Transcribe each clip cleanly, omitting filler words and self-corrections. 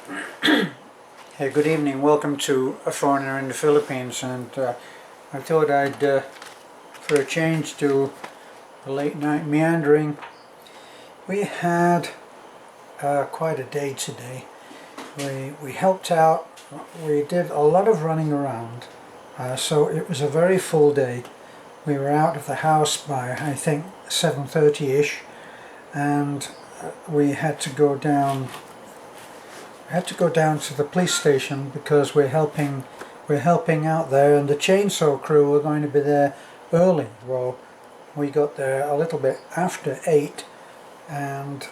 Hey, good evening. Welcome to A Foreigner in the Philippines. And I thought I'd, for a change, do a late night meandering. We had quite a day today. We helped out. We did a lot of running around. So it was a very full day. We were out of the house by I think 7:30ish, and we had to go down. To the police station because we're helping out there, and the chainsaw crew were going to be there early. Well, we got there a little bit after 8, and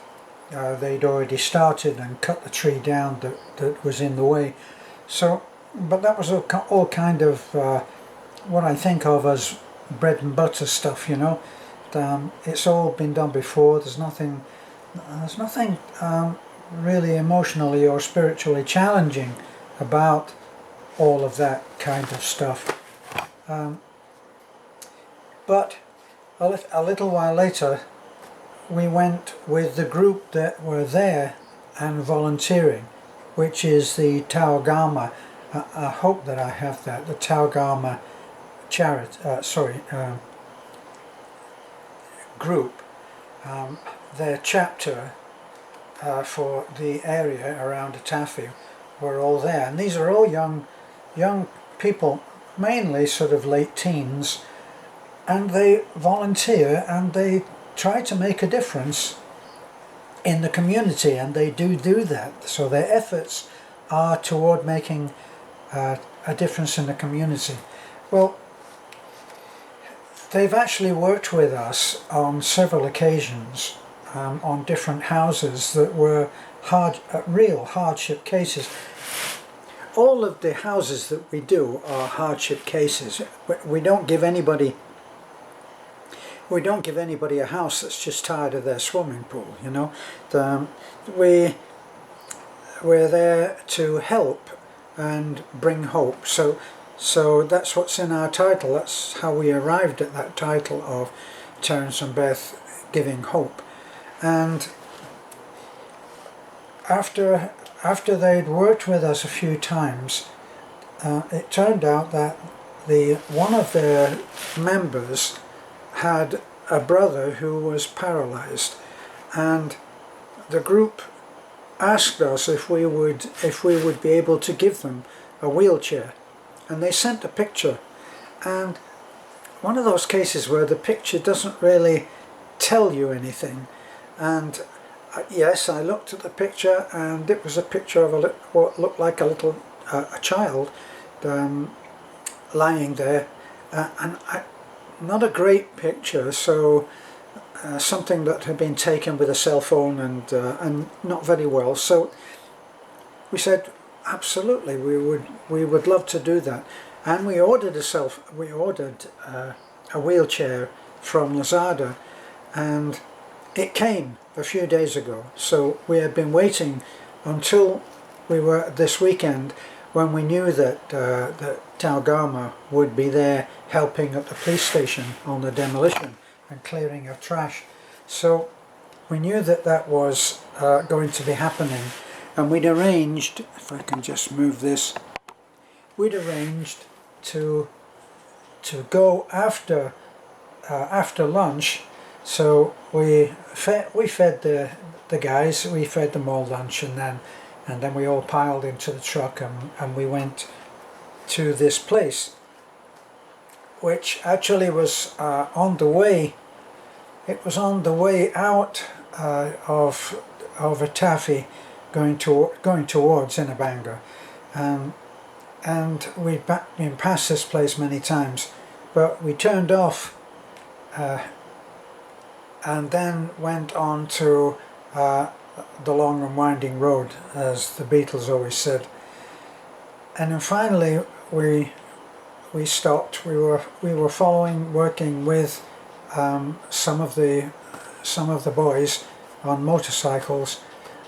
they'd already started and cut the tree down that was in the way. So, but that was all kind of what I think of as bread and butter stuff, you know. It's all been done before. There's nothing really emotionally or spiritually challenging about all of that kind of stuff. But a little while later, we went with the group that were there and volunteering, which is the Taogama. I hope that I have that. The Taogama group. Their chapter for the area around Atafi were all there, and these are all young people, mainly sort of late teens, and they volunteer and they try to make a difference in the community, and they do that. So their efforts are toward making a difference in the community. Well, they've actually worked with us on several occasions on different houses that were real hardship cases. All of the houses that we do are hardship cases. We don't give anybody a house that's just tired of their swimming pool, you know. We're there to help and bring hope. So that's what's in our title. That's how we arrived at that title of Terence and Beth Giving Hope. And after they'd worked with us a few times, it turned out that one of their members had a brother who was paralyzed, and the group asked us if we would be able to give them a wheelchair, and they sent a picture. And one of those cases where the picture doesn't really tell you anything. And yes, I looked at the picture, and it was a picture of what looked like a child lying there, and not a great picture. So something that had been taken with a cell phone and not very well. So we said, absolutely, we would love to do that, and we ordered a wheelchair from Lazada, and it came a few days ago. So we had been waiting until we were this weekend, when we knew that Taogama would be there helping at the police station on the demolition and clearing of trash. So we knew that was going to be happening, and we'd arranged, if I can just move this, we'd arranged to go after lunch. So we fed the guys, we fed them all lunch, and then we all piled into the truck, and we went to this place, which actually was on the way. It was on the way out of Atafi, going towards Inabanga, and we'd been past this place many times, but we turned off and then went on to the long and winding road, as the Beatles always said. And then finally we stopped. We were working with some of the boys on motorcycles,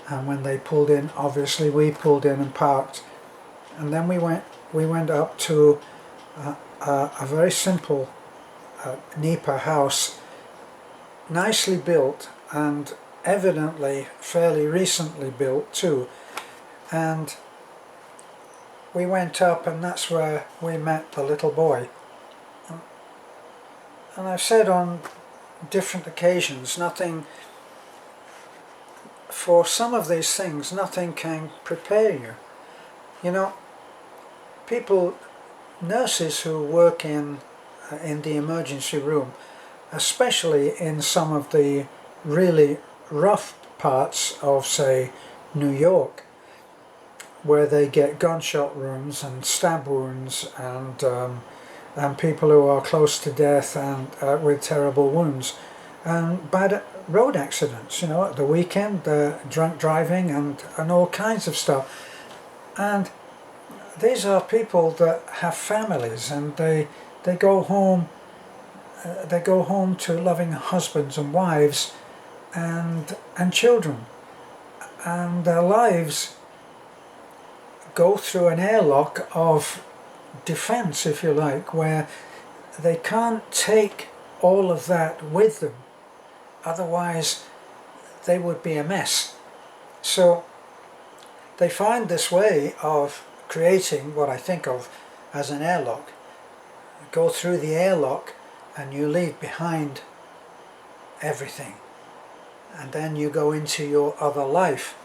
and when they pulled in, obviously we pulled in and parked, and then we went up to a very simple Nipa house, nicely built, and evidently fairly recently built too, and we went up, and that's where we met the little boy. And I've said on different occasions, for some of these things, nothing can prepare you. You know, nurses who work in the emergency room, especially in some of the really rough parts of, say, New York, where they get gunshot wounds and stab wounds and people who are close to death and with terrible wounds, and bad road accidents, you know, at the weekend, drunk driving and all kinds of stuff. And these are people that have families, and they go home to loving husbands and wives and children, and their lives go through an airlock of defense, if you like, where they can't take all of that with them, otherwise they would be a mess. So they find this way of creating what I think of as an airlock. You go through the airlock and you leave behind everything, and then you go into your other life.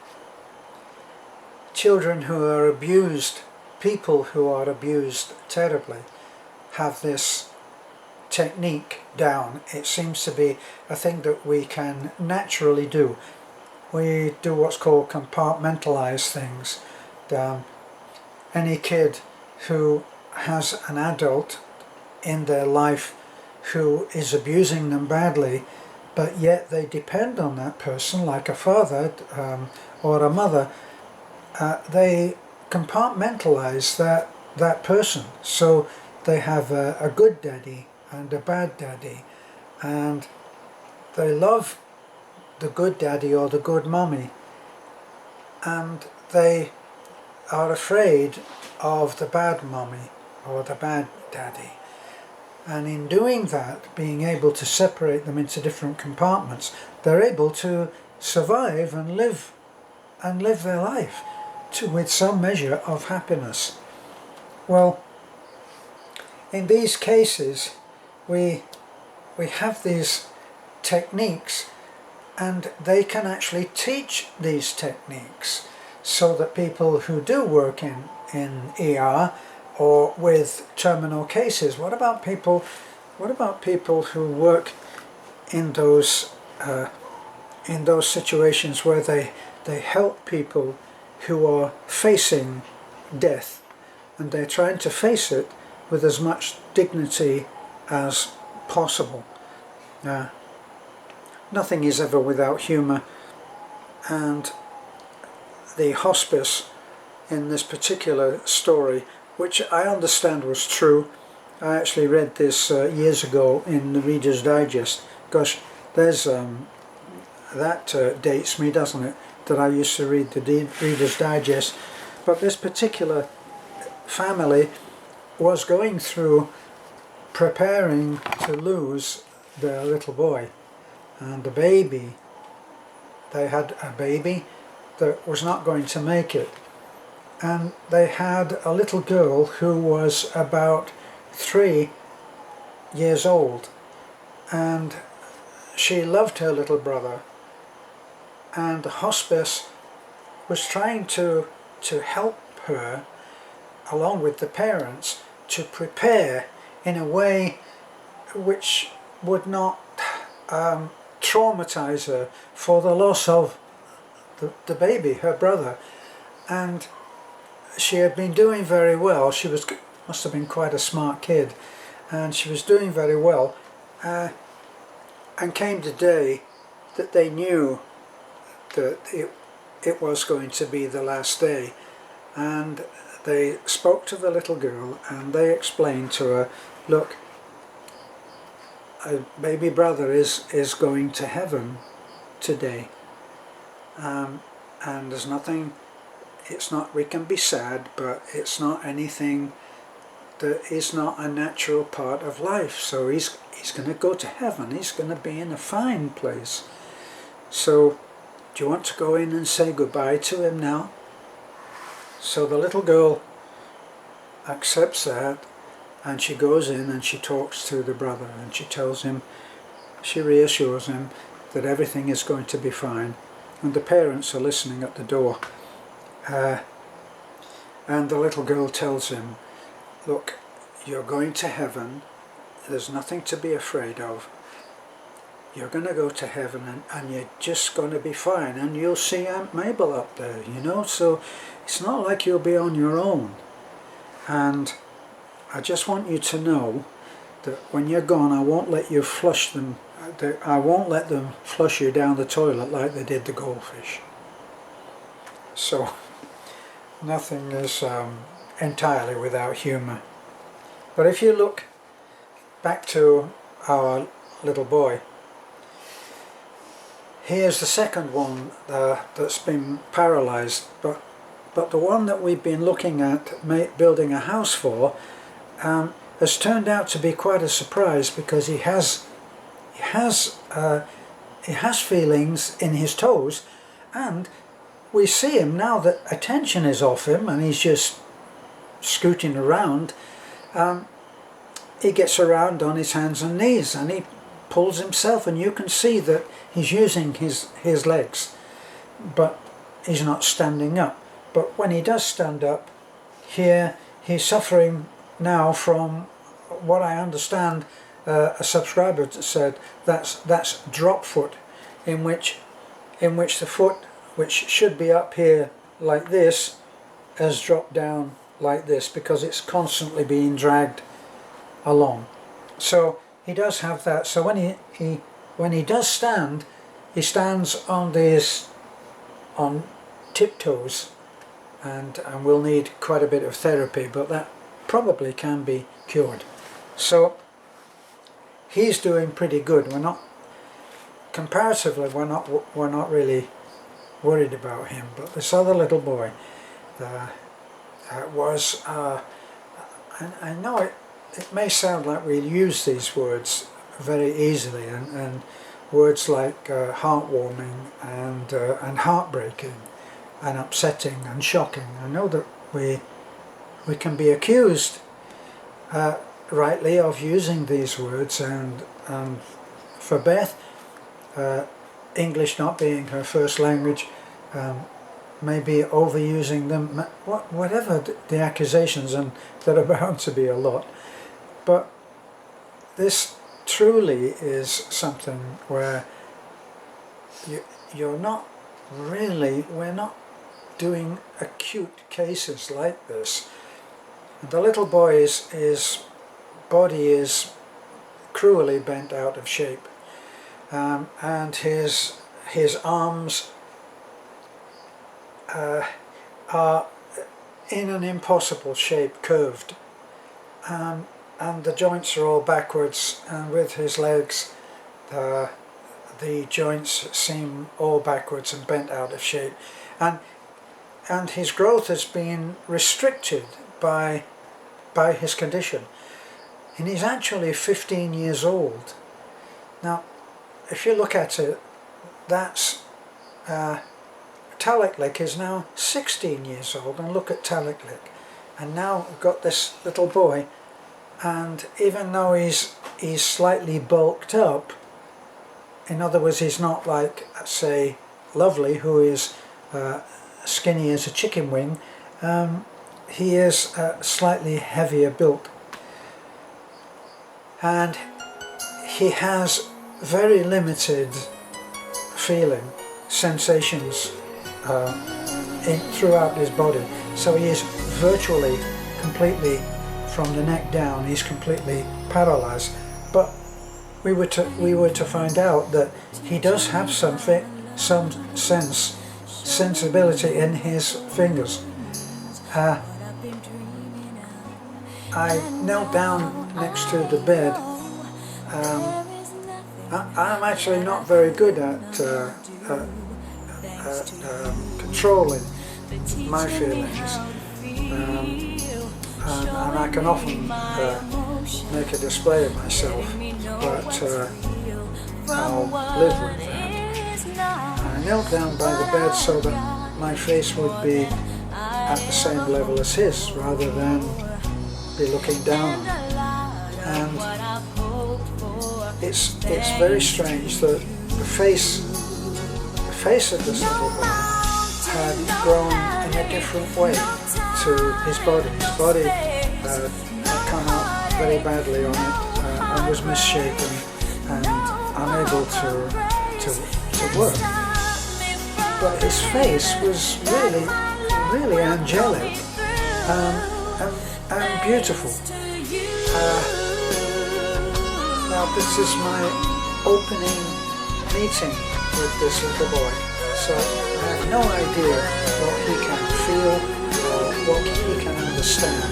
Children who are abused, people who are abused terribly, have this technique down. It seems to be a thing that we can naturally do. We do what's called compartmentalize things. Any kid who has an adult in their life who is abusing them badly, but yet they depend on that person, like a father or a mother, they compartmentalize that person. So they have a good daddy and a bad daddy, and they love the good daddy or the good mommy, and they are afraid of the bad mommy or the bad daddy. And in doing that, being able to separate them into different compartments, they're able to survive and live their life with some measure of happiness. Well, in these cases, we have these techniques, and they can actually teach these techniques so that people who do work in ER or with terminal cases, what about people who work in those situations where they help people who are facing death, and they're trying to face it with as much dignity as possible. Nothing is ever without humour, and the hospice in this particular story, which I understand was true, I actually read this years ago in the Reader's Digest. Gosh, there's that dates me, doesn't it, that I used to read the Reader's Digest. But this particular family was going through preparing to lose their little boy, and the baby, they had a baby that was not going to make it, and they had a little girl who was about 3 years old, and she loved her little brother, and the hospice was trying to help her, along with the parents, to prepare in a way which would not traumatize her for the loss of the baby, her brother. And she had been doing very well. She must have been quite a smart kid, and she was doing very well, and came the day that they knew that it was going to be the last day, and they spoke to the little girl and they explained to her, look, a baby brother is going to heaven today, and there's nothing, it's not, we can be sad, but it's not anything that is not a natural part of life. So he's going to go to heaven, he's going to be in a fine place. So do you want to go in and say goodbye to him now? So the little girl accepts that, and she goes in and she talks to the brother, and she tells him, she reassures him that everything is going to be fine, and the parents are listening at the door, and the little girl tells him, look, you're going to heaven, there's nothing to be afraid of, you're going to go to heaven, and you're just going to be fine, and you'll see Aunt Mabel up there, you know, so it's not like you'll be on your own. And I just want you to know that when you're gone, I won't let you flush them, I won't let them flush you down the toilet like they did the goldfish. So nothing is entirely without humour. But if you look back to our little boy, here's the second one that's been paralysed, but the one that we've been looking at building a house for has turned out to be quite a surprise, because he has feelings in his toes, and we see him now that attention is off him and he's just scooting around. He gets around on his hands and knees and he pulls himself, and you can see that he's using his legs, but he's not standing up. But when he does stand up, here he's suffering now from what I understand a subscriber said, that's drop foot, in which the foot, which should be up here like this, has dropped down like this because it's constantly being dragged along. So he does have that. So when he does stand, he stands on tiptoes, and will need quite a bit of therapy, but that probably can be cured. So he's doing pretty good. Comparatively, we're not really worried about him. But this other little boy was, I know it may sound like we use these words very easily, and words like heartwarming and heartbreaking and upsetting and shocking. I know that we can be accused rightly of using these words, and for Beth, English not being her first language, maybe overusing them, whatever the accusations, and there are bound to be a lot. But this truly is something where we're not doing acute cases like this. The little boy's body is cruelly bent out of shape, and his arms are in an impossible shape, curved, and the joints are all backwards, and with his legs the joints seem all backwards and bent out of shape, and his growth has been restricted by his condition. And he's actually 15 years old. Now, if you look at it, that's Taliklik is now 16 years old, and look at Taliklik. And now we've got this little boy, and even though he's slightly bulked up, in other words, he's not like, say, Lovely, who is skinny as a chicken wing, he is slightly heavier built. And he has very limited feeling, sensations throughout his body. So he is virtually, completely, from the neck down, he's completely paralyzed. But we were to find out that he does have some sensibility in his fingers. I knelt down next to the bed. I'm actually not very good at controlling my feelings, and I can often make a display of myself, but I'll live with that. I knelt down by the bed so that my face would be at the same level as his, rather than be looking down on it. And it's very strange that the face of this little boy had grown in a different way to his body. His body had come out very badly on it and was misshapen and unable to work. But his face was really angelic and beautiful. Now this is my opening meeting with this little boy, so I have no idea what he can feel or what he can understand.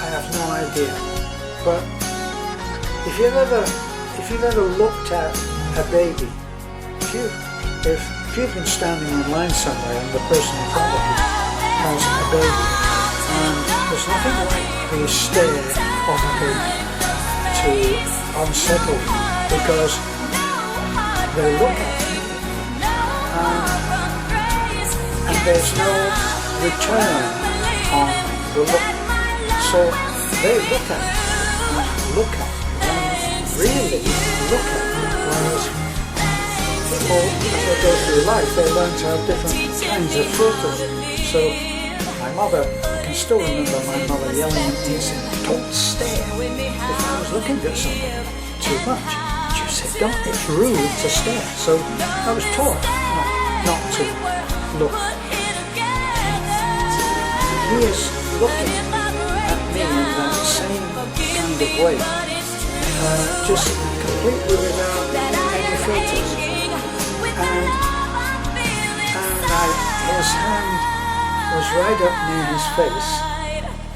I have no idea. But if you've ever looked at a baby, if you've been standing in line somewhere and the person in front of you has a baby, and there's nothing like the stare of a baby to unsettle you, because they look at you and there's no return on the look. So they look at you and really look at you. Whereas people, as they go through life, they learn to have different kinds of filters. So my mother, I can still remember my mother yelling at me and saying, "Don't stare." If I was looking at something too much, she said, "Don't, it's rude to stare." So I was taught not to look. He is looking at me in that same kind of way, just completely without any filters. And his hand was right up near his face,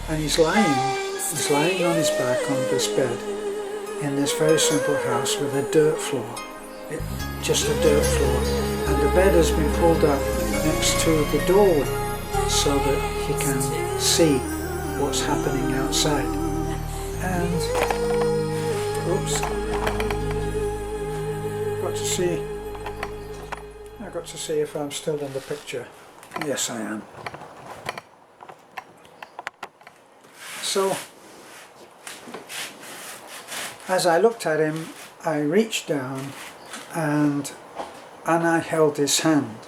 and he's lying on his back on this bed in this very simple house with a dirt floor, just a dirt floor, and the bed has been pulled up next to the doorway so that he can see what's happening outside. And oops, I got to see if I'm still in the picture. Yes, I am. So as I looked at him, I reached down and I held his hand,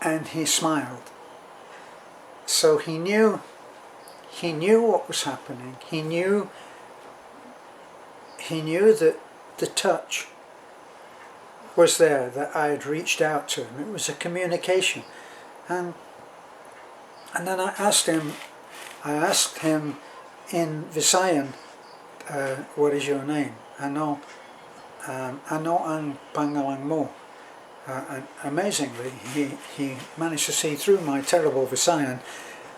and he smiled. So he knew what was happening. He knew that the touch was there, that I had reached out to him. It was a communication. And then I asked him in Visayan, what is your name? Ano ang pangalan mo? And amazingly, he managed to see through my terrible Visayan,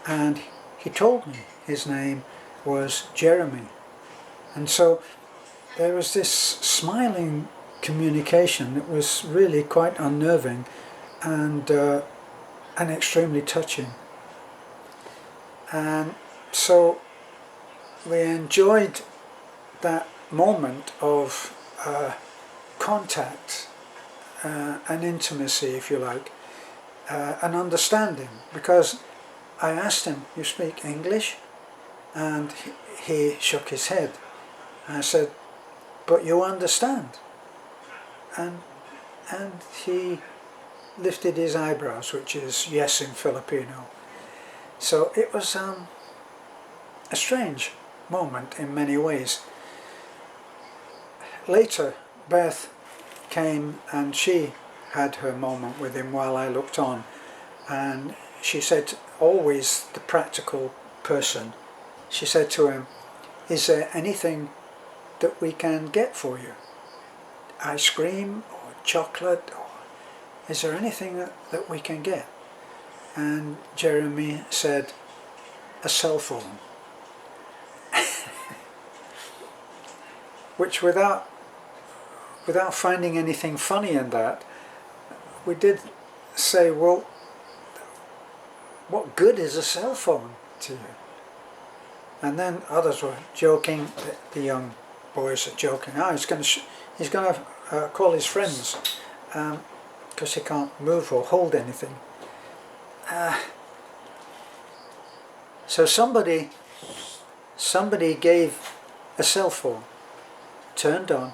and he told me his name was Jeremy. And so there was this smiling communication that was really quite unnerving and extremely touching. And so we enjoyed that moment of contact and intimacy, if you like, and understanding, because I asked him, "You speak English?" And he shook his head. I said, "But you understand?" And he lifted his eyebrows, which is yes in Filipino. So it was a strange moment in many ways. Later, Beth came and she had her moment with him while I looked on, and she said, always the practical person, she said to him, "Is there anything that we can get for you? Ice cream or chocolate? Or is there anything that we can get?" And Jeremy said, "A cell phone." Which without finding anything funny in that, we did say, well, what good is a cell phone to you? And then others were joking, the young boys are joking, he's going to call his friends because he can't move or hold anything. So somebody gave a cell phone, turned on,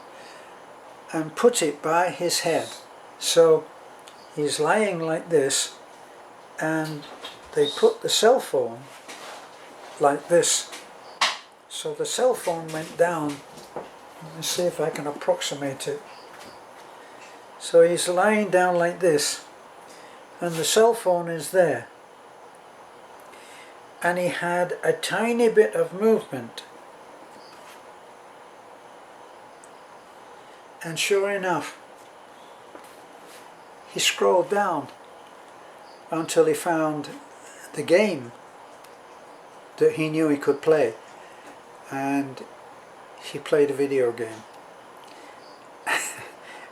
and put it by his head. So he's lying like this, and they put the cell phone like this. So the cell phone went down. Let me see if I can approximate it. So he's lying down like this, and the cell phone is there. And he had a tiny bit of movement. And sure enough, he scrolled down until he found the game that he knew he could play. And he played a video game.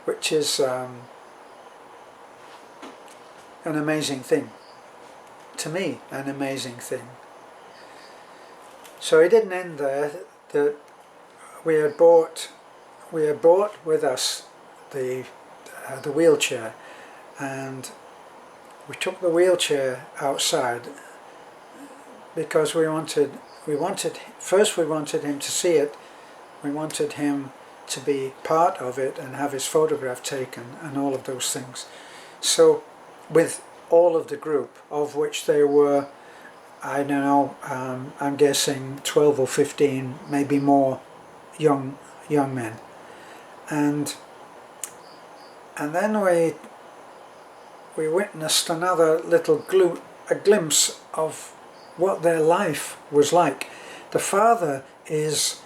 Which is an amazing thing. To me, an amazing thing. So it didn't end there. That we had brought with us the wheelchair, and we took the wheelchair outside because we wanted first we wanted him to see it. We wanted him to be part of it and have his photograph taken and all of those things. So with all of the group, of which there were, I don't know, I'm guessing 12 or 15, maybe more young men. And then we witnessed another little a glimpse of what their life was like. The father is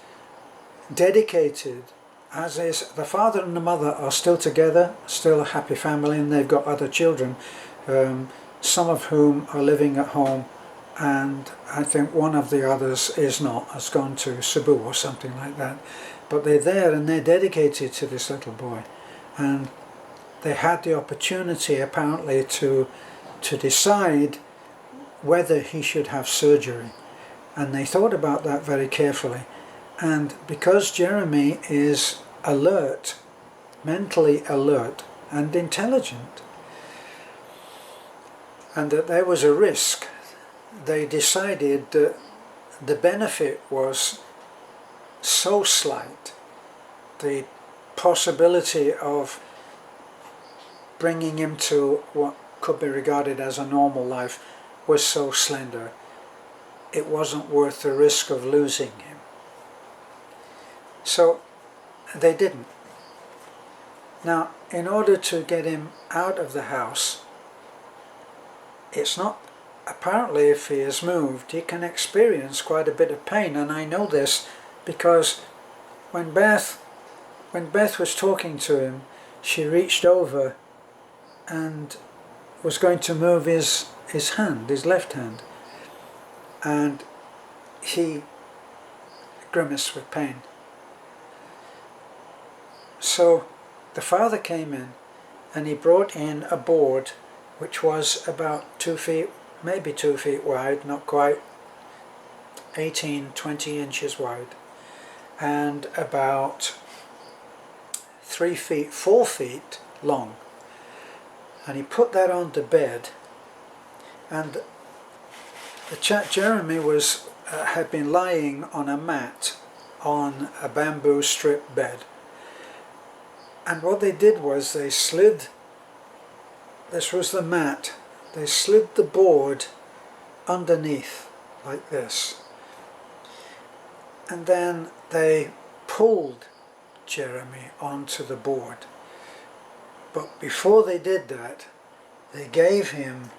dedicated, as is the father and the mother are still together, still a happy family, and they've got other children, some of whom are living at home, and I think one of the others is not, has gone to Cebu or something like that. But they're there and they're dedicated to this little boy, and they had the opportunity apparently to decide whether he should have surgery, and they thought about that very carefully. And because Jeremy is alert, mentally alert and intelligent, and that there was a risk, they decided that the benefit was so slight, the possibility of bringing him to what could be regarded as a normal life was so slender, it wasn't worth the risk of losing him. So they didn't. Now, in order to get him out of the house, it's not, apparently if he is moved, he can experience quite a bit of pain, and I know this because when Beth was talking to him, she reached over and was going to move his hand, his left hand, and he grimaced with pain. So the father came in and he brought in a board which was about 2 feet, maybe 2 feet wide, not quite, 18, 20 inches wide, and about 3 feet, 4 feet long. And he put that on the bed, and the chap Jeremy had been lying on a mat on a bamboo strip bed. And what they did was they slid, this was the mat, they slid the board underneath like this. And then they pulled Jeremy onto the board. But before they did that, they gave him,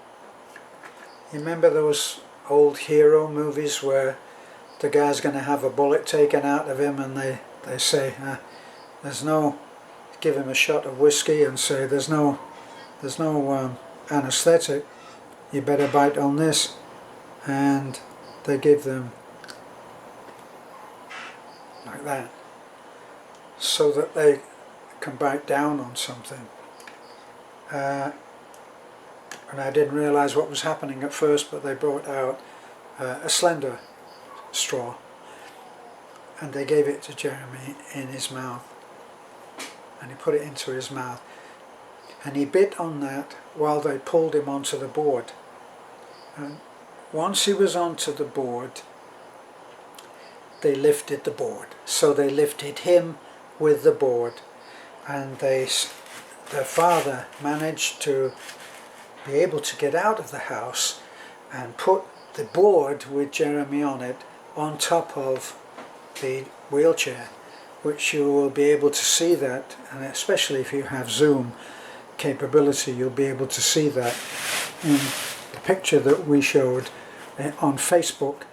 you remember those old hero movies where the guy's going to have a bullet taken out of him and they say, there's no, give him a shot of whiskey and say there's no anesthetic, you better bite on this, and they give them like that so that they can bite down on something. And I didn't realize what was happening at first, but they brought out a slender straw and they gave it to Jeremy in his mouth, and he put it into his mouth and he bit on that while they pulled him onto the board. And once he was onto the board, they lifted the board. So they lifted him with the board, and their father managed to be able to get out of the house and put the board with Jeremy on it on top of the wheelchair, which you will be able to see that, and especially if you have Zoom capability, you'll be able to see that in the picture that we showed on Facebook,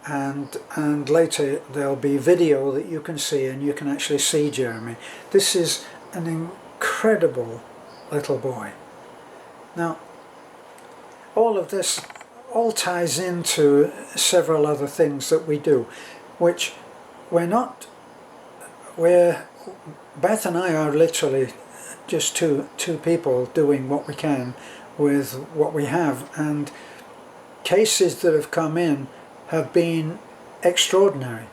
and later there'll be video that you can see, and you can actually see Jeremy. This is an incredible little boy. Now, all of this all ties into several other things that we do, which Beth and I are literally just two people doing what we can with what we have, and cases that have come in have been extraordinary.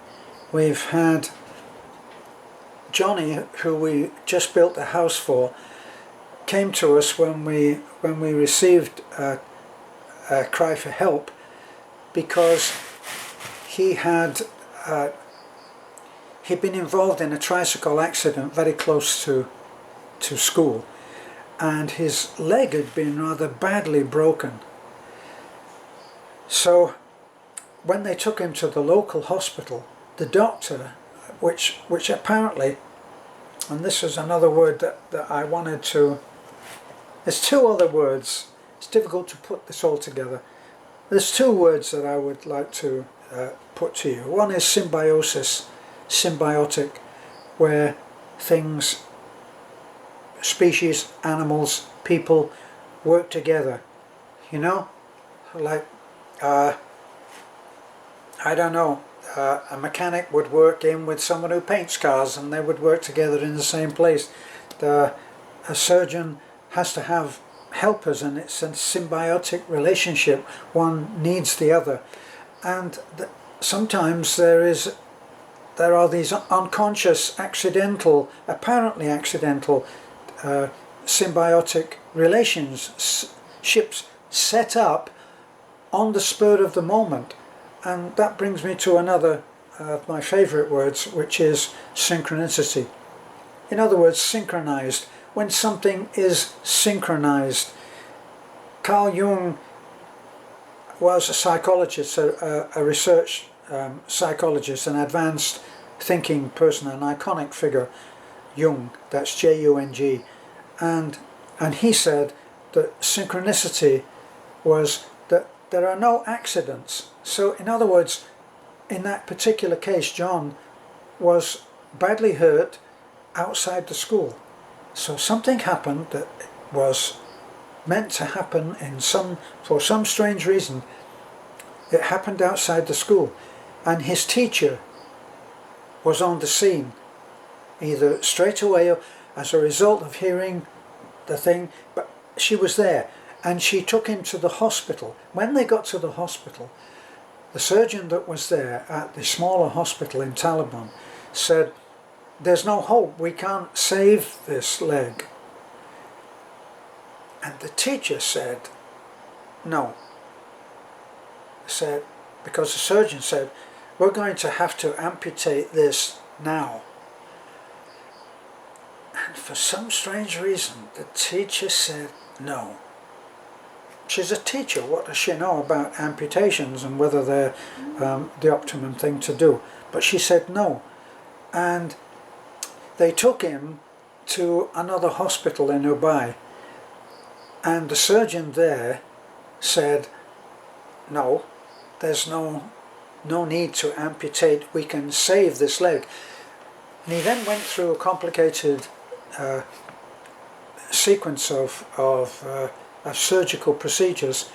We've had Johnny, who we just built a house for, came to us when we received a cry for help, because he'd been involved in a tricycle accident very close to school, and his leg had been rather badly broken. So when they took him to the local hospital, the doctor, which apparently, and this is another word that I wanted to, there's two other words, it's difficult to put this all together. There's two words that I would like to put to you. One is symbiosis, symbiotic, where things, species, animals, people work together, you know, like I don't know, a mechanic would work in with someone who paints cars, and they would work together in the same place. A surgeon has to have helpers, and it's a symbiotic relationship. One needs the other, and sometimes there are these unconscious, apparently accidental symbiotic relationships set up on the spur of the moment. And that brings me to another of my favourite words, which is synchronicity. In other words, synchronized. When something is synchronized. Carl Jung was a psychologist, a research psychologist, an advanced thinking person, an iconic figure, Jung, that's J-U-N-G, and he said that synchronicity was that there are no accidents. So in other words, in that particular case, John was badly hurt outside the school. So something happened that was meant to happen for some strange reason. It happened outside the school, and his teacher was on the scene, either straight away or as a result of hearing the thing, but she was there, and she took him to the hospital. When they got to the hospital, the surgeon that was there at the smaller hospital in Taliban said, "There's no hope, we can't save this leg." And the teacher said, "No." Said, because the surgeon said, "We're going to have to amputate this now." And for some strange reason, the teacher said no. She's a teacher, what does she know about amputations and whether they're the optimum thing to do? But she said no. And they took him to another hospital in Dubai, and the surgeon there said, "No, there's no need to amputate, we can save this leg." And he then went through a complicated sequence of surgical procedures,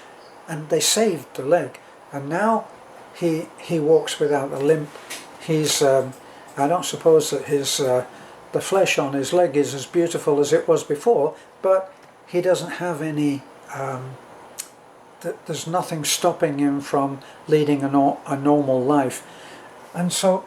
and they saved the leg. And now he walks without a limp. He's I don't suppose that the flesh on his leg is as beautiful as it was before, but he doesn't have any. There's nothing stopping him from leading a normal life. And so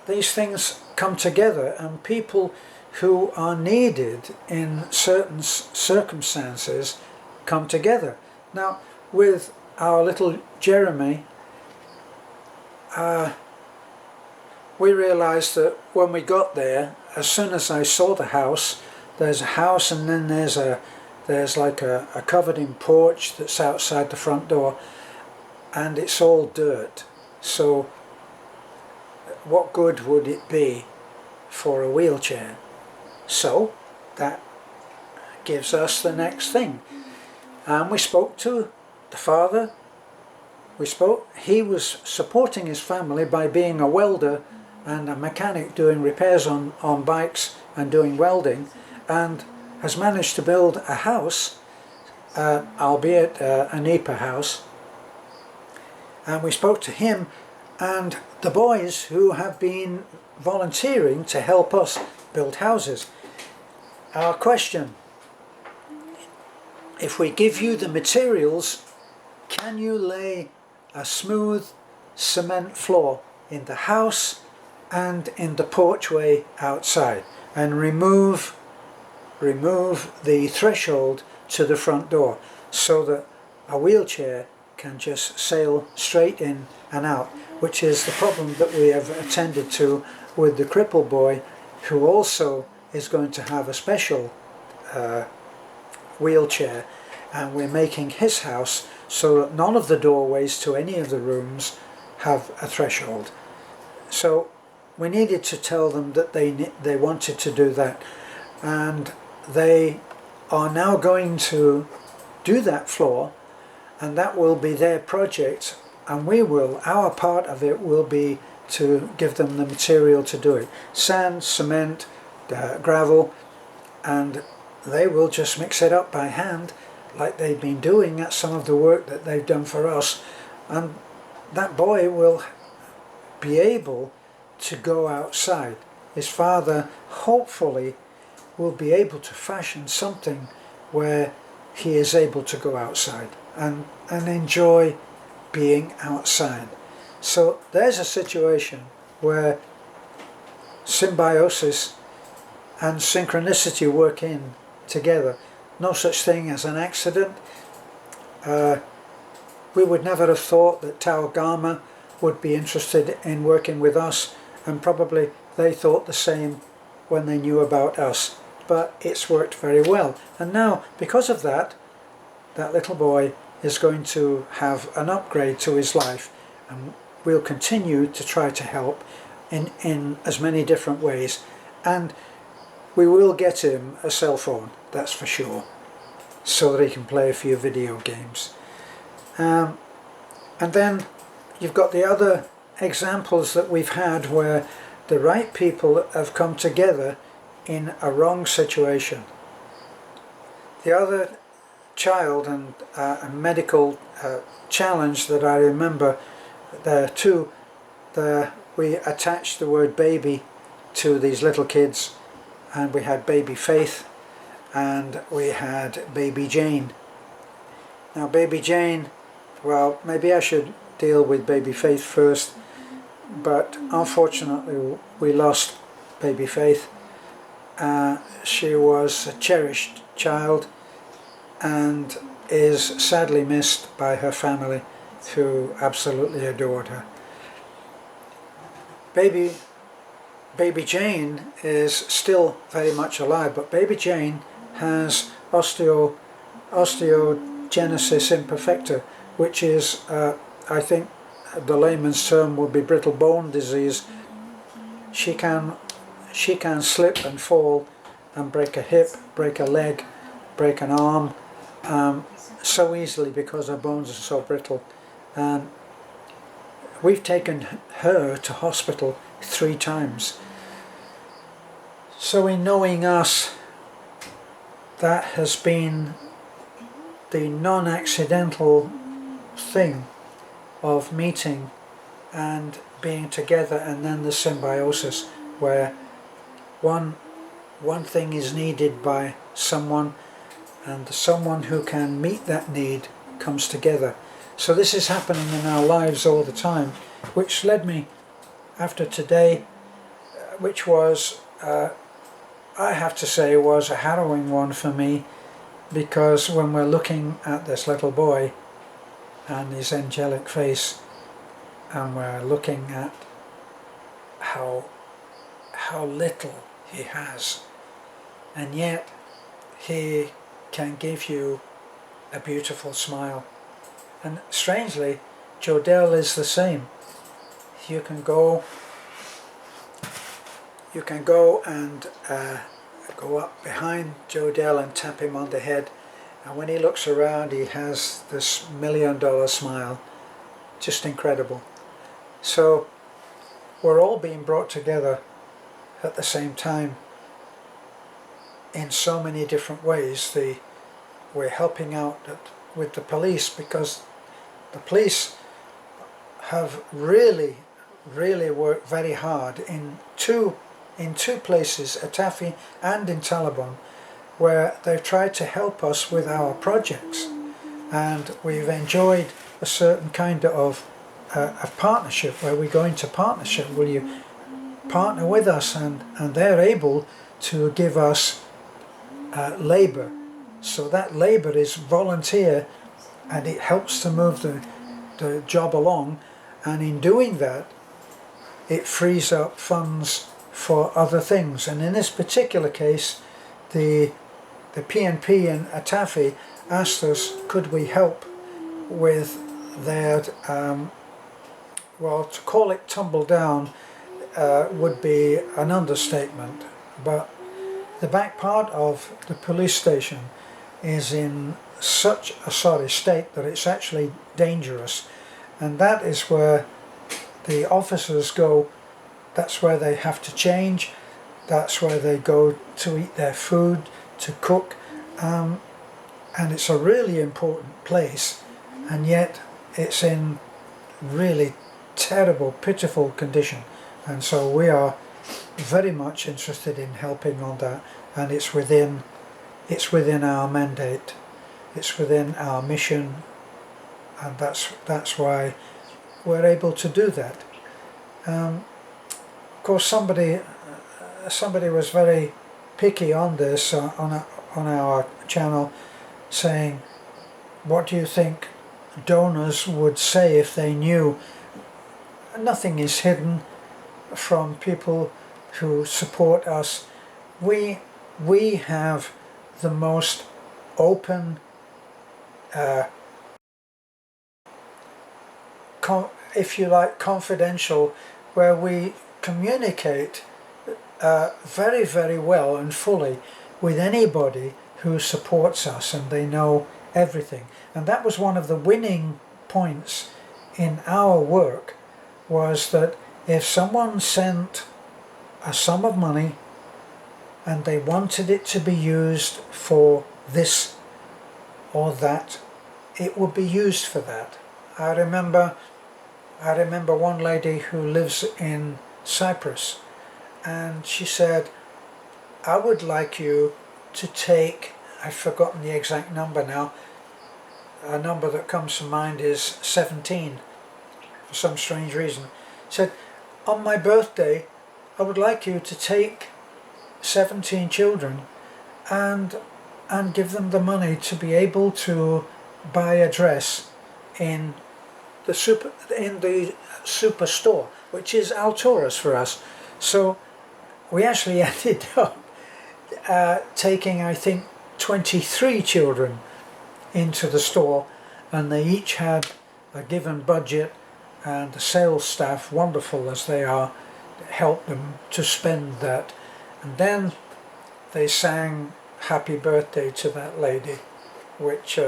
these things come together, and people who are needed in certain circumstances come together. Now, with our little Jeremy, we realised that when we got there, as soon as I saw the house, there's a house and then there's like a covered in porch that's outside the front door, and it's all dirt. So what good would it be for a wheelchair? So that gives us the next thing. And we spoke to the father. He was supporting his family by being a welder and a mechanic doing repairs on bikes and doing welding, and has managed to build a house, albeit a NEPA house. And we spoke to him and the boys who have been volunteering to help us build houses. Our question: if we give you the materials, can you lay a smooth cement floor in the house and in the porchway outside, and remove the threshold to the front door so that a wheelchair can just sail straight in and out, which is the problem that we have attended to with the crippled boy, who also is going to have a special wheelchair, and we're making his house so that none of the doorways to any of the rooms have a threshold. So we needed to tell them that they wanted to do that, and they are now going to do that floor, and that will be their project, and our part of it will be to give them the material to do it: sand, cement, gravel, and they will just mix it up by hand like they've been doing. That's some of the work that they've done for us, and that boy will be able to go outside. His father hopefully will be able to fashion something where he is able to go outside and enjoy being outside. So there's a situation where symbiosis and synchronicity work in together. No such thing as an accident. We would never have thought that Tau Gamma would be interested in working with us, and probably they thought the same when they knew about us, but it's worked very well. And now, because of that, that little boy is going to have an upgrade to his life, and we'll continue to try to help in as many different ways, and we will get him a cell phone, that's for sure, so that he can play a few video games. And then you've got the other examples that we've had where the right people have come together in a wrong situation. The other child and a medical challenge that I remember there too, we attached the word baby to these little kids, and we had baby Faith and we had baby Jane. Now baby Jane, well, maybe I should deal with baby Faith first, but unfortunately we lost baby Faith. She was a cherished child and is sadly missed by her family, who absolutely adored her. Baby Jane is still very much alive, but baby Jane has osteogenesis imperfecta, which is, I think the layman's term would be brittle bone disease. She can slip and fall and break a hip, break a leg, break an arm so easily because her bones are so brittle. And we've taken her to hospital 3 times. So in knowing us, that has been the non-accidental thing of meeting and being together, and then the symbiosis where one thing is needed by someone, and someone who can meet that need comes together. So this is happening in our lives all the time, which led me after today, which was I have to say was a harrowing one for me, because when we're looking at this little boy and his angelic face, and we're looking at how little he has, and yet he can give you a beautiful smile. And strangely, Jodelle is the same. You can go and go up behind Jodelle and tap him on the head, and when he looks around he has this $1 million smile. Just incredible. So we're all being brought together at the same time in so many different ways. We're helping out with the police, because the police have really worked very hard in two places, Atafi and in Taliban, where they've tried to help us with our projects, and we've enjoyed a certain kind of a partnership where we go into partnership. Will you partner with us? And they're able to give us labour, so that labour is volunteer, and it helps to move the job along, and in doing that it frees up funds for other things. And in this particular case, the PNP in Atafi asked us, could we help with their, well, to call it tumble down would be an understatement, but the back part of the police station is in such a sorry state that it's actually dangerous, and that is where the officers go. That's where they have to change, that's where they go to eat their food, to cook, and it's a really important place, and yet it's in really terrible, pitiful condition. And so we are very much interested in helping on that, and it's within our mandate, it's within our mission, and that's why we're able to do that. Of course, somebody was very picky on this on our channel, saying, what do you think donors would say if they knew? Nothing is hidden from people who support us. We have the most open, if you like, confidential, where we communicate very, very well and fully with anybody who supports us, and they know everything. And that was one of the winning points in our work, was that if someone sent a sum of money and they wanted it to be used for this or that, it would be used for that. I remember one lady who lives in Cyprus, and she said, I would like you to take, I've forgotten the exact number now, a number that comes to mind is 17, for some strange reason. Said, on my birthday I would like you to take 17 children and give them the money to be able to buy a dress in the superstore, which is Alturas for us. So we actually ended up taking, I think, 23 children into the store, and they each had a given budget, and the sales staff, wonderful as they are, helped them to spend that. And then they sang happy birthday to that lady, which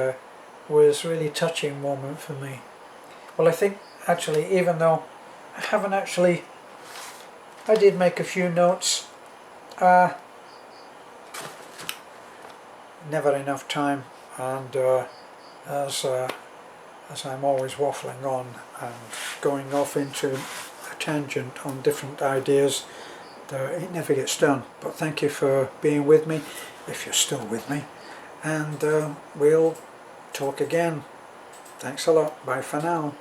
was really a touching moment for me. Well, I think actually, even though I haven't actually, I did make a few notes, never enough time, and as I'm always waffling on and going off into a tangent on different ideas, it never gets done. But thank you for being with me, if you're still with me, and we'll talk again. Thanks a lot. Bye for now.